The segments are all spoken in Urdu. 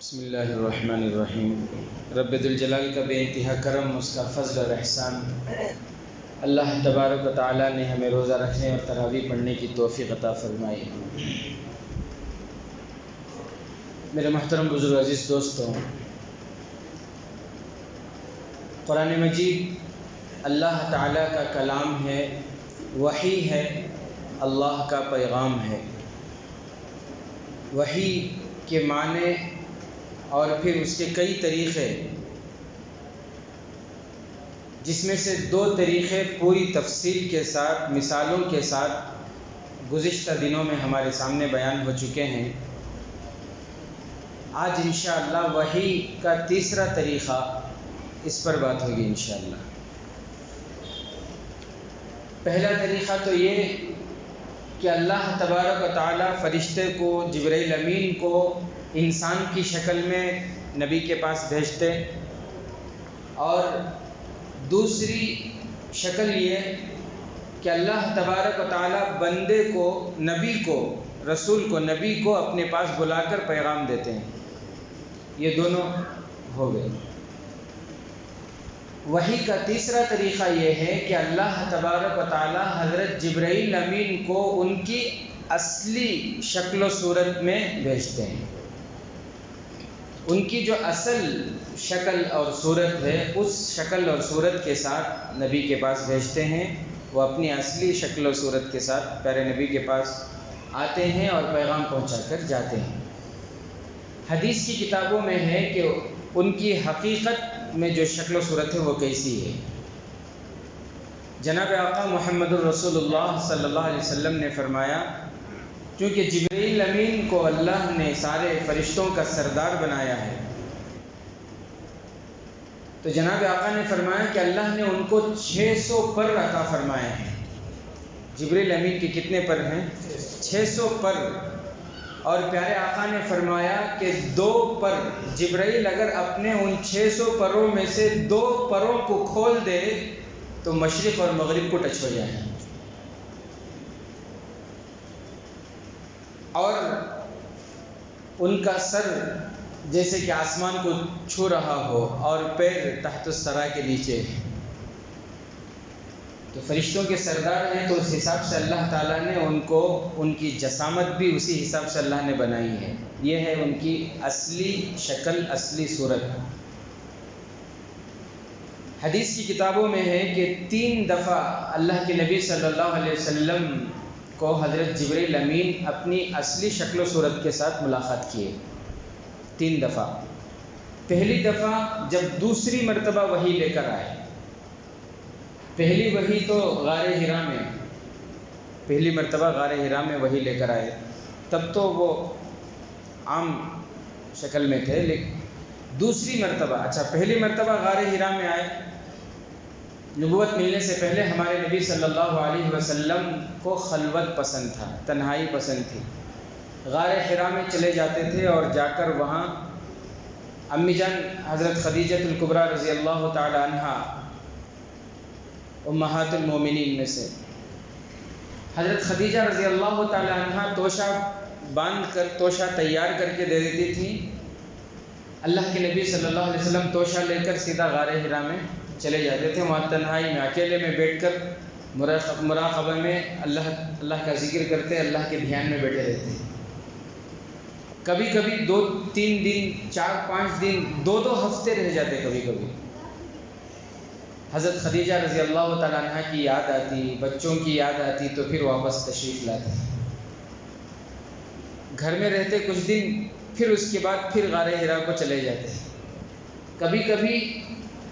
بسم اللہ الرحمن الرحیم۔ رب ذوالجلال کا بے انتہا کرم، اس کا فضل اور احسان، اللہ تبارک و تعالیٰ نے ہمیں روزہ رکھنے اور تراویح پڑھنے کی توفیق عطا فرمائی۔ میرے محترم بزرگ عزیز دوستوں، قرآن مجید اللہ تعالیٰ کا کلام ہے، وحی ہے، اللہ کا پیغام ہے۔ وحی کے معنی اور پھر اس کے کئی طریقے، جس میں سے دو طریقے پوری تفصیل کے ساتھ، مثالوں کے ساتھ گزشتہ دنوں میں ہمارے سامنے بیان ہو چکے ہیں۔ آج انشاءاللہ وحی کا تیسرا طریقہ، اس پر بات ہوگی انشاءاللہ۔ پہلا طریقہ تو یہ کہ اللہ تبارک و تعالیٰ فرشتے کو، جبرائیل امین کو انسان کی شکل میں نبی کے پاس بھیجتے، اور دوسری شکل یہ کہ اللہ تبارک و تعالیٰ بندے کو، نبی کو، رسول کو، نبی کو اپنے پاس بلا کر پیغام دیتے ہیں۔ یہ دونوں ہو گئے۔ وحی کا تیسرا طریقہ یہ ہے کہ اللہ تبارک و تعالیٰ حضرت جبرائیل امین کو ان کی اصلی شکل و صورت میں بھیجتے ہیں۔ ان کی جو اصل شکل اور صورت ہے، اس شکل اور صورت کے ساتھ نبی کے پاس بھیجتے ہیں۔ وہ اپنی اصلی شکل و صورت کے ساتھ پیارے نبی کے پاس آتے ہیں اور پیغام پہنچا کر جاتے ہیں۔ حدیث کی کتابوں میں ہے کہ ان کی حقیقت میں جو شکل و صورت ہے وہ کیسی ہے۔ جناب آقا محمد الرسول اللہ صلی اللہ علیہ وسلم نے فرمایا، کیونکہ جبرائیل امین کو اللہ نے سارے فرشتوں کا سردار بنایا ہے، تو جناب آقا نے فرمایا کہ اللہ نے ان کو 600 پر عطا فرمائے ہیں۔ جبرائیل امین کے کتنے پر ہیں؟ 600 پر۔ اور پیارے آقا نے فرمایا کہ 2 پر، جبرائیل اگر اپنے ان 600 پروں میں سے 2 پروں کو کھول دے تو مشرق اور مغرب کو ٹچ ہو جائے، اور ان کا سر جیسے کہ آسمان کو چھو رہا ہو اور پیر تحت الثری کے نیچے، تو فرشتوں کے سردار ہیں، تو اس حساب سے اللہ تعالیٰ نے ان کو، ان کی جسامت بھی اسی حساب سے اللہ نے بنائی ہے۔ یہ ہے ان کی اصلی شکل، اصلی صورت۔ حدیث کی کتابوں میں ہے کہ 3 دفعہ اللہ کے نبی صلی اللہ علیہ وسلم کو حضرت جبرائیل امین اپنی اصلی شکل و صورت کے ساتھ ملاقات کیے، 3 دفعہ۔ پہلی دفعہ جب دوسری مرتبہ وحی لے کر آئے، پہلی وحی تو غار حرا میں، پہلی مرتبہ غار حرا میں وحی لے کر آئے، تب تو وہ عام شکل میں تھے، لیکن دوسری مرتبہ، پہلی مرتبہ غار حرا میں آئے۔ نبوت ملنے سے پہلے ہمارے نبی صلی اللہ علیہ وسلم کو خلوت پسند تھا، تنہائی پسند تھی۔ غار حرا میں چلے جاتے تھے اور جا کر وہاں امی جان حضرت خدیجہ الکبریٰ رضی اللہ تعالی عنہا، امہات المومنین میں سے حضرت خدیجہ رضی اللہ تعالی عنہا توشہ باندھ کر، توشہ تیار کر کے دے دیتی تھی۔ اللہ کے نبی صلی اللہ علیہ وسلم توشہ لے کر سیدھا غار حرا میں چلے جاتے تھے، وہاں تنہائی میں اکیلے میں بیٹھ کر مراقبہ میں اللہ کا ذکر کرتے، اللہ کے دھیان میں بیٹھے رہتے۔ کبھی کبھی 2-3 دن، 4-5 دن، 2 ہفتے رہ جاتے کبھی کبھی۔ حضرت خدیجہ رضی اللہ تعالیٰ عنہ کی یاد آتی، بچوں کی یاد آتی، تو پھر واپس تشریف لاتے، گھر میں رہتے کچھ دن، پھر اس کے بعد پھر غار حرا کو چلے جاتے۔ کبھی کبھی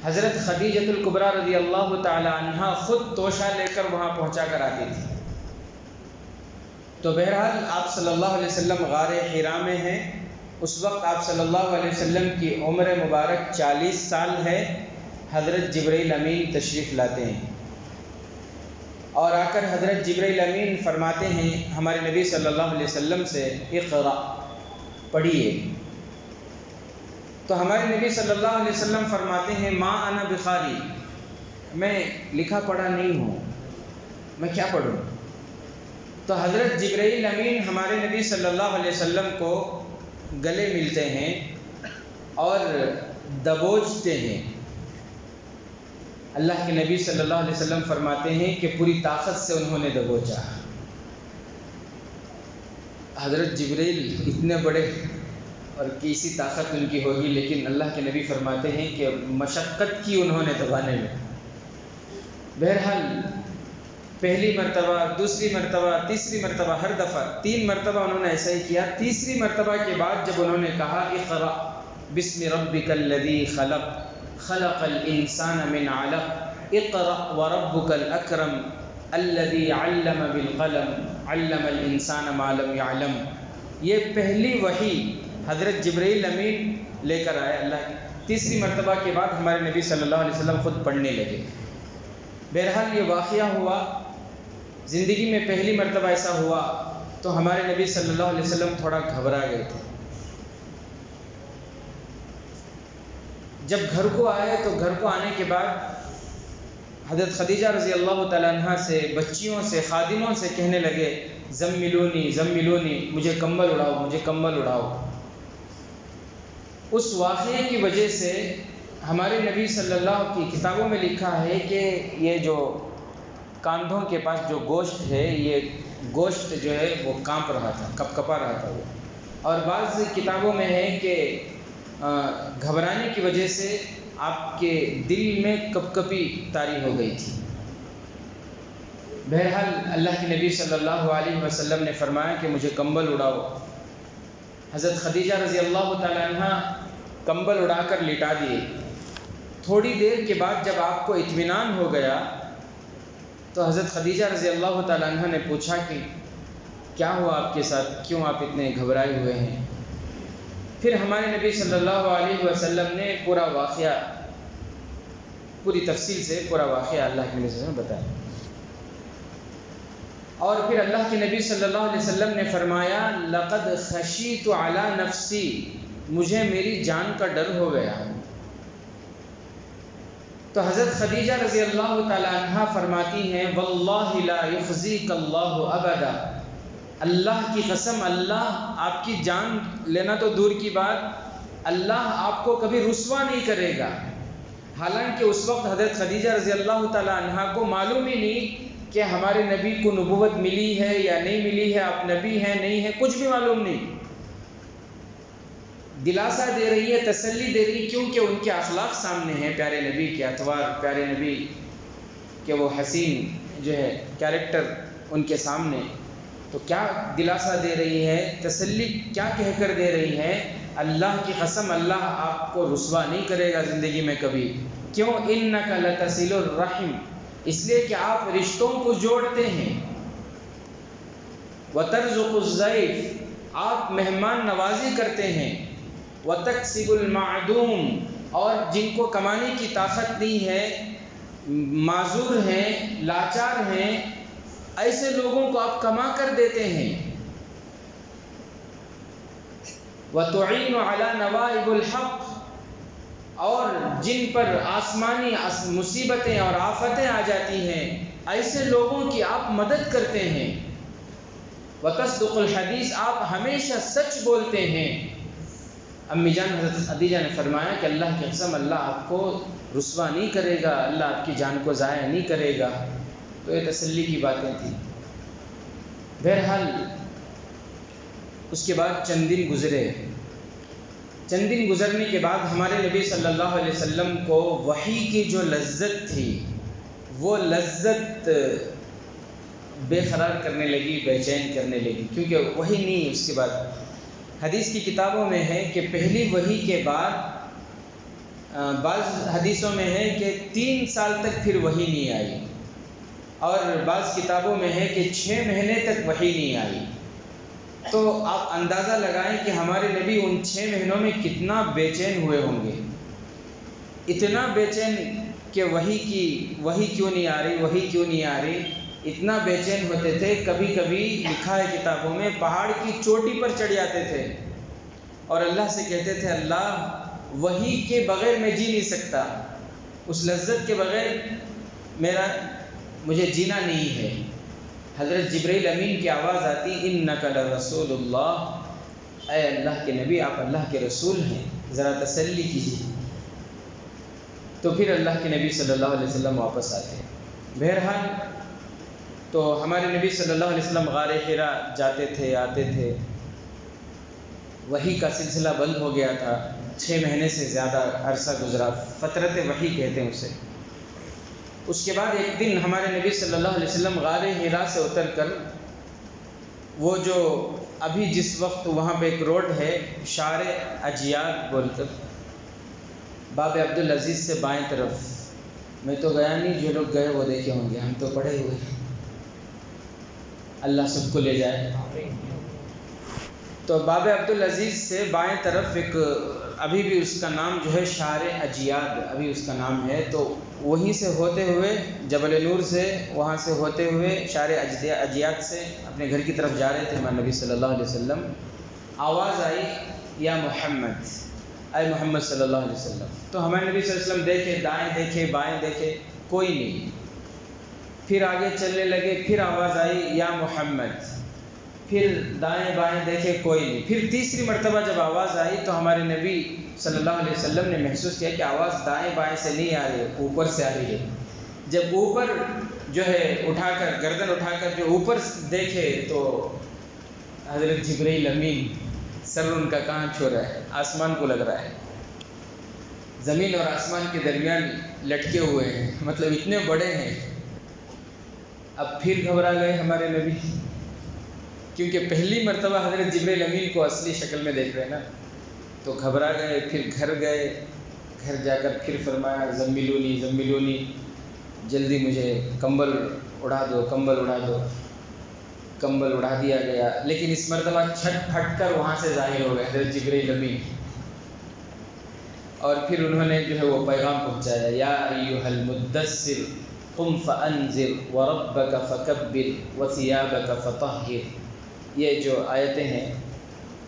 حضرت خدیجہ الکبریٰ رضی اللہ تعالی عنہا خود توشہ لے کر وہاں پہنچا کر آتی تھی۔ تو بہرحال آپ صلی اللہ علیہ وسلم غار حرا میں ہیں، اس وقت آپ صلی اللہ علیہ وسلم کی عمر مبارک 40 سال ہے۔ حضرت جبرائیل امین تشریف لاتے ہیں، اور آ کر حضرت جبرائیل امین فرماتے ہیں ہمارے نبی صلی اللہ علیہ وسلم سے، اقرأ، پڑھیے۔ تو ہمارے نبی صلی اللہ علیہ وسلم فرماتے ہیں، ما انا بقاری، میں لکھا پڑھا نہیں ہوں، میں کیا پڑھوں؟ تو حضرت جبرائیل امین ہمارے نبی صلی اللہ علیہ وسلم کو گلے ملتے ہیں اور دبوچتے ہیں۔ اللہ کے نبی صلی اللہ علیہ وسلم فرماتے ہیں کہ پوری طاقت سے انہوں نے دبوچا۔ حضرت جبریل اتنے بڑے اور کیسی طاقت ان کی ہوگی، لیکن اللہ کے نبی فرماتے ہیں کہ مشقت کی انہوں نے دبانے میں۔ بہرحال پہلی مرتبہ، دوسری مرتبہ، تیسری مرتبہ، ہر دفعہ 3 مرتبہ انہوں نے ایسا ہی کیا۔ تیسری مرتبہ کے بعد جب انہوں نے کہا اقرأ بسم ربک الذی خلق خلق الانسان من علق اقرأ وربک الاکرم الذی علم بالقلم علم الانسان ما لم يعلم، یہ پہلی وحی حضرت جبرائیل امین لے کر آئے اللہ کی۔ تیسری مرتبہ کے بعد ہمارے نبی صلی اللہ علیہ وسلم خود پڑھنے لگے۔ بہرحال یہ واقعہ ہوا، زندگی میں پہلی مرتبہ ایسا ہوا تو ہمارے نبی صلی اللہ علیہ وسلم تھوڑا گھبرا گئے تھے۔ جب گھر کو آئے تو گھر کو آنے کے بعد حضرت خدیجہ رضی اللہ تعالیٰ عنہ سے، بچیوں سے، خادموں سے کہنے لگے زملونی زملونی، مجھے کمبل اڑاؤ، مجھے کمبل اڑاؤ۔ اس واقعے کی وجہ سے ہمارے نبی صلی اللہ کی کتابوں میں لکھا ہے کہ یہ جو کاندھوں کے پاس جو گوشت ہے، یہ گوشت جو ہے وہ کانپ رہا تھا، کپ کپا رہا تھا وہ۔ اور بعض کتابوں میں ہے کہ گھبرانے کی وجہ سے آپ کے دل میں کپ کپی طاری ہو گئی تھی۔ بہرحال اللہ کے نبی صلی اللہ علیہ وسلم نے فرمایا کہ مجھے کمبل اڑاؤ۔ حضرت خدیجہ رضی اللہ تعالیٰ عنہ کمبل اڑا کر لٹا دیے۔ تھوڑی دیر کے بعد جب آپ کو اطمینان ہو گیا تو حضرت خدیجہ رضی اللہ تعالیٰ عنہ نے پوچھا کہ کیا ہوا آپ کے ساتھ، کیوں آپ اتنے گھبرائے ہوئے ہیں؟ پھر ہمارے نبی صلی اللہ علیہ وسلم نے پورا واقعہ، پوری تفصیل سے پورا واقعہ اللہ کے نبی نے بتایا۔ اور پھر اللہ کے نبی صلی اللہ علیہ وسلم نے فرمایا لقد خشیت علی نفسی، مجھے میری جان کا ڈر ہو گیا۔ تو حضرت خدیجہ رضی اللہ تعالی عنہ فرماتی ہیں واللہ لا یخزیک اللہ ابدا، اللہ کی قسم اللہ آپ کی جان لینا تو دور کی بات، اللہ آپ کو کبھی رسوا نہیں کرے گا۔ حالانکہ اس وقت حضرت خدیجہ رضی اللہ تعالی عنہ کو معلوم ہی نہیں کہ ہمارے نبی کو نبوت ملی ہے یا نہیں ملی ہے، آپ نبی ہیں نہیں ہیں، کچھ بھی معلوم نہیں۔ دلاسا دے رہی ہے، تسلی دے رہی ہے، کیونکہ ان کے اخلاق سامنے ہیں، پیارے نبی کے اطوار، پیارے نبی کے وہ حسین جو ہے کیریکٹر ان کے سامنے، تو کیا دلاسا دے رہی ہے، تسلی کیا کہہ کر دے رہی ہے؟ اللہ کی قسم اللہ آپ کو رسوا نہیں کرے گا زندگی میں کبھی۔ کیوں؟ انک لتصل الرحم، اس لیے کہ آپ رشتوں کو جوڑتے ہیں، وترزق الضیف، آپ مہمان نوازی کرتے ہیں، وتکسب المعدوم، اور جن کو کمانے کی طاقت نہیں ہے، معذور ہیں، لاچار ہیں، ایسے لوگوں کو آپ کما کر دیتے ہیں، وتعین علی نوائب الحق، اور جن پر آسمانی مصیبتیں اور آفتیں آ جاتی ہیں ایسے لوگوں کی آپ مدد کرتے ہیں، وتصدق الحدیث، آپ ہمیشہ سچ بولتے ہیں۔ امی جان حضرت خدیجہ نے فرمایا کہ اللہ کی قسم اللہ آپ کو رسوا نہیں کرے گا، اللہ آپ کی جان کو ضائع نہیں کرے گا۔ تو یہ تسلی کی باتیں تھیں۔ بہرحال اس کے بعد چند دن گزرے، چند دن گزرنے کے بعد ہمارے نبی صلی اللہ علیہ وسلم کو وحی کی جو لذت تھی وہ لذت بے قرار کرنے لگی، بے چین کرنے لگی، کیونکہ وحی نہیں۔ اس کے بعد حدیث کی کتابوں میں ہے کہ پہلی وحی کے بعد بعض حدیثوں میں ہے کہ 3 سال تک پھر وحی نہیں آئی، اور بعض کتابوں میں ہے کہ 6 مہینے تک وحی نہیں آئی۔ تو آپ اندازہ لگائیں کہ ہمارے نبی ان 6 مہینوں میں کتنا بے چین ہوئے ہوں گے، اتنا بے چین کہ وحی کیوں نہیں آ رہی، وحی کیوں نہیں آ رہی، اتنا بے چین ہوتے تھے۔ کبھی کبھی لکھا ہے کتابوں میں پہاڑ کی چوٹی پر چڑھ جاتے تھے اور اللہ سے کہتے تھے اللہ وحی کے بغیر میں جی نہیں سکتا، اس لذت کے بغیر مجھے جینا نہیں ہے۔ حضرت جبرائیل امین کی آواز آتی انک لرسول اللہ، اے اللہ کے نبی آپ اللہ کے رسول ہیں۔ ذرا تسلی کیجیے. تو پھر اللہ کے نبی صلی اللہ علیہ وسلم واپس آتے ہیں. بہرحال تو ہمارے نبی صلی اللہ علیہ وسلم غار حرا جاتے تھے آتے تھے. وحی کا سلسلہ بند ہو گیا تھا. 6 مہینے سے زیادہ عرصہ گزرا. فترت وحی کہتے ہیں اسے. اس کے بعد ایک دن ہمارے نبی صلی اللہ علیہ وسلم غار حرا سے اتر کر وہ جو ابھی جس وقت وہاں پہ ایک روڈ ہے شار اجیاد بول کر باب عبدالعزیز سے بائیں طرف، میں تو گیا نہیں، جو لوگ گئے وہ دیکھے ہوں گے، ہم تو پڑھے ہوئے ہیں، اللہ سب کو لے جائے. تو باب عبدالعزیز سے بائیں طرف ایک ابھی بھی اس کا نام جو ہے شار اجیاد ابھی اس کا نام ہے. تو وہیں سے ہوتے ہوئے جبل نور سے وہاں سے ہوتے ہوئے شار اجیاد سے اپنے گھر کی طرف جا رہے تھے ہمارے نبی صلی اللہ علیہ وسلم. آواز آئی یا محمد، اے محمد صلی اللہ علیہ وسلم. تو ہمارے نبی صلی اللہ علیہ وسلم دیکھے، دائیں دیکھے بائیں دیکھے، کوئی نہیں. پھر آگے چلنے لگے، پھر آواز آئی یا محمد، پھر دائیں بائیں دیکھے، کوئی نہیں. پھر تیسری مرتبہ جب آواز آئی تو ہمارے نبی صلی اللہ علیہ وسلم نے محسوس کیا کہ آواز دائیں بائیں سے نہیں آ رہی ہے، اوپر سے آ رہی ہے. جب اوپر جو ہے اٹھا کر گردن اٹھا کر جو اوپر دیکھے تو حضرت جبرائیل امین، سر ان کا کہاں چھو رہا ہے، آسمان کو لگ رہا ہے، زمین اور آسمان کے درمیان لٹکے ہوئے ہیں، مطلب اتنے بڑے ہیں. اب پھر گھبرا گئے ہمارے نبی، کیونکہ پہلی مرتبہ حضرت جبرائیل امین کو اصلی شکل میں دیکھ رہے ہیں نا. تو گھبرا گئے. پھر گھر گئے، گھر جا کر پھر فرمایا زملونی زملونی، جلدی مجھے کمبل اڑا دو، کمبل اڑا دو. کمبل اڑا دیا گیا، لیکن اس مرتبہ چھٹ پھٹ کر وہاں سے ظاہر ہو گئے حضرت جبرائیل امین. اور پھر انہوں نے جو ہے وہ پیغام پہنچایا، یا ایھا المدثر قم فانذر وربک فکبر وثیابک فطہر. یہ جو آیتیں ہیں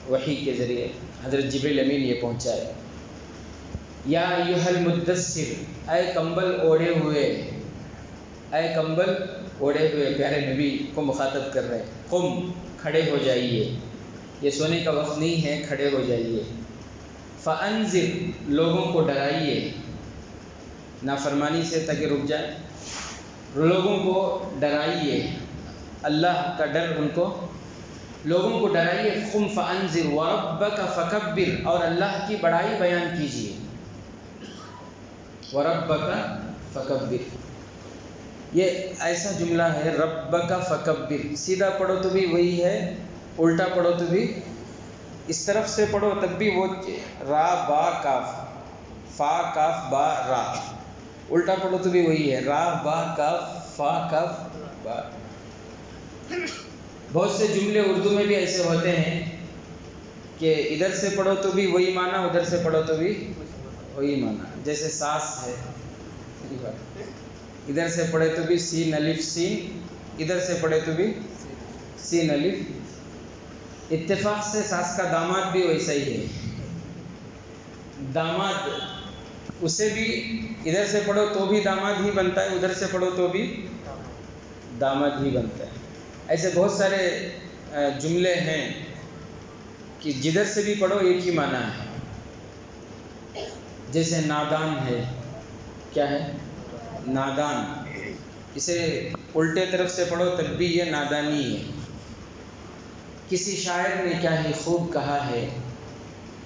وحی کے ذریعے حضرت جبرائیل امین یہ پہنچائے. یا ایھا المدثر، اے کمبل اوڑھے ہوئے، اے کمبل اوڑھے ہوئے، پیارے نبی کو مخاطب کر رہے ہیں. قم، کھڑے ہو جائیے، یہ سونے کا وقت نہیں ہے، کھڑے ہو جائیے. فانذر، لوگوں کو ڈرائیے نافرمانی سے تاکہ رک جائیں. لوگوں کو ڈرائیے، اللہ کا ڈر ان کو، لوگوں کو ڈرائیے. قم فانذر وربک فکبر، اور اللہ کی بڑائی بیان کیجیے. وربک فکبر، یہ ایسا جملہ ہے ربک فکبر. سیدھا پڑھو تو بھی وہی ہے، الٹا پڑھو تو بھی، اس طرف سے پڑھو تب بھی وہ را با کاف، فا کاف با را. الٹا پڑھو تو بھی وہی ہے، را با کاف فا کاف با. بہت سے جملے اردو میں بھی ایسے ہوتے ہیں کہ ادھر سے پڑھو تو بھی وہی معنی، ادھر سے پڑھو تو بھی وہی معنی. جیسے ساس ہے، ادھر سے پڑھے تو بھی سین الف سین، ادھر سے پڑھے تو بھی سین الف. اتفاق سے ساس کا داماد بھی ویسا ہی ہے. داماد اسے بھی ادھر سے پڑھو تو بھی داماد ہی بنتا ہے، ادھر سے پڑھو تو بھی داماد ہی بنتا ہے. ایسے بہت سارے جملے ہیں کہ جدھر سے بھی پڑھو ایک ہی معنی ہے. جیسے نادان ہے، کیا ہے؟ نادان. اسے الٹے طرف سے پڑھو تب بھی یہ نادانی ہے. کسی شاعر نے کیا ہی خوب کہا ہے،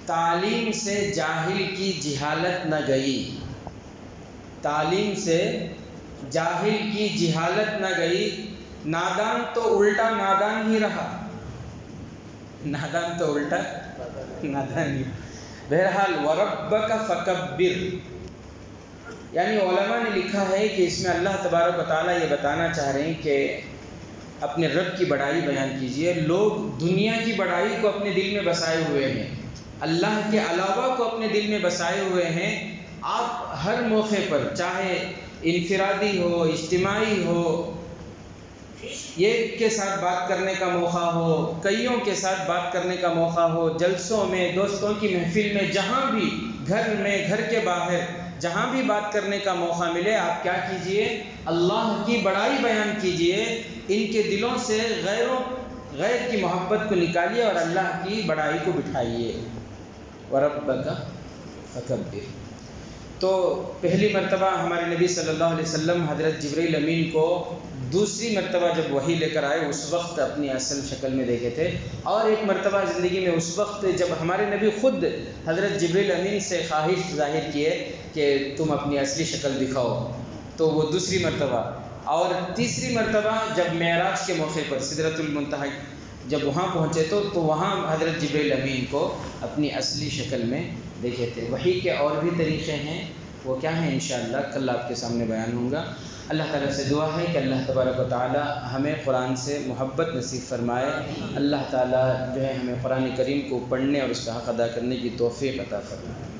تعلیم سے جاہل کی جہالت نہ گئی، تعلیم سے جاہل کی جہالت نہ گئی، نادان تو الٹا نادان ہی رہا. نادان تو الٹا نادان ہی. بہرحال وربک فکبر، یعنی علماء نے لکھا ہے کہ اس میں اللہ تبارک و تعالیٰ یہ بتانا چاہ رہے ہیں کہ اپنے رب کی بڑائی بیان کیجئے. لوگ دنیا کی بڑائی کو اپنے دل میں بسائے ہوئے ہیں، اللہ کے علاوہ کو اپنے دل میں بسائے ہوئے ہیں. آپ ہر موقع پر، چاہے انفرادی ہو، اجتماعی ہو، ایک کے ساتھ بات کرنے کا موقع ہو، کئیوں کے ساتھ بات کرنے کا موقع ہو، جلسوں میں، دوستوں کی محفل میں، جہاں بھی، گھر میں، گھر کے باہر، جہاں بھی بات کرنے کا موقع ملے، آپ کیا کیجئے؟ اللہ کی بڑائی بیان کیجئے. ان کے دلوں سے غیر کی محبت کو نکالیے اور اللہ کی بڑائی کو بٹھائیے. وربک فکبر۔ تو پہلی مرتبہ ہمارے نبی صلی اللہ علیہ وسلم حضرت جبرائیل امین کو دوسری مرتبہ جب وحی لے کر آئے اس وقت اپنی اصل شکل میں دیکھے تھے، اور ایک مرتبہ زندگی میں اس وقت جب ہمارے نبی خود حضرت جبرائیل امین سے خواہش ظاہر کیے کہ تم اپنی اصلی شکل دکھاؤ، تو وہ دوسری مرتبہ۔ اور تیسری مرتبہ جب معراج کے موقع پر سدرۃ المنتہی جب وہاں پہنچے تو وہاں حضرت جبرائیل امین کو اپنی اصلی شکل میں دیکھے تھے۔ وحی کے اور بھی طریقے ہیں، وہ کیا ہیں انشاءاللہ کل آپ کے سامنے بیان ہوں گا۔ اللہ تعالیٰ سے دعا ہے کہ اللہ تبارک و تعالیٰ ہمیں قرآن سے محبت نصیب فرمائے۔ اللہ تعالیٰ جو ہے ہمیں قرآن کریم کو پڑھنے اور اس کا حق ادا کرنے کی توفیق عطا فرمائے۔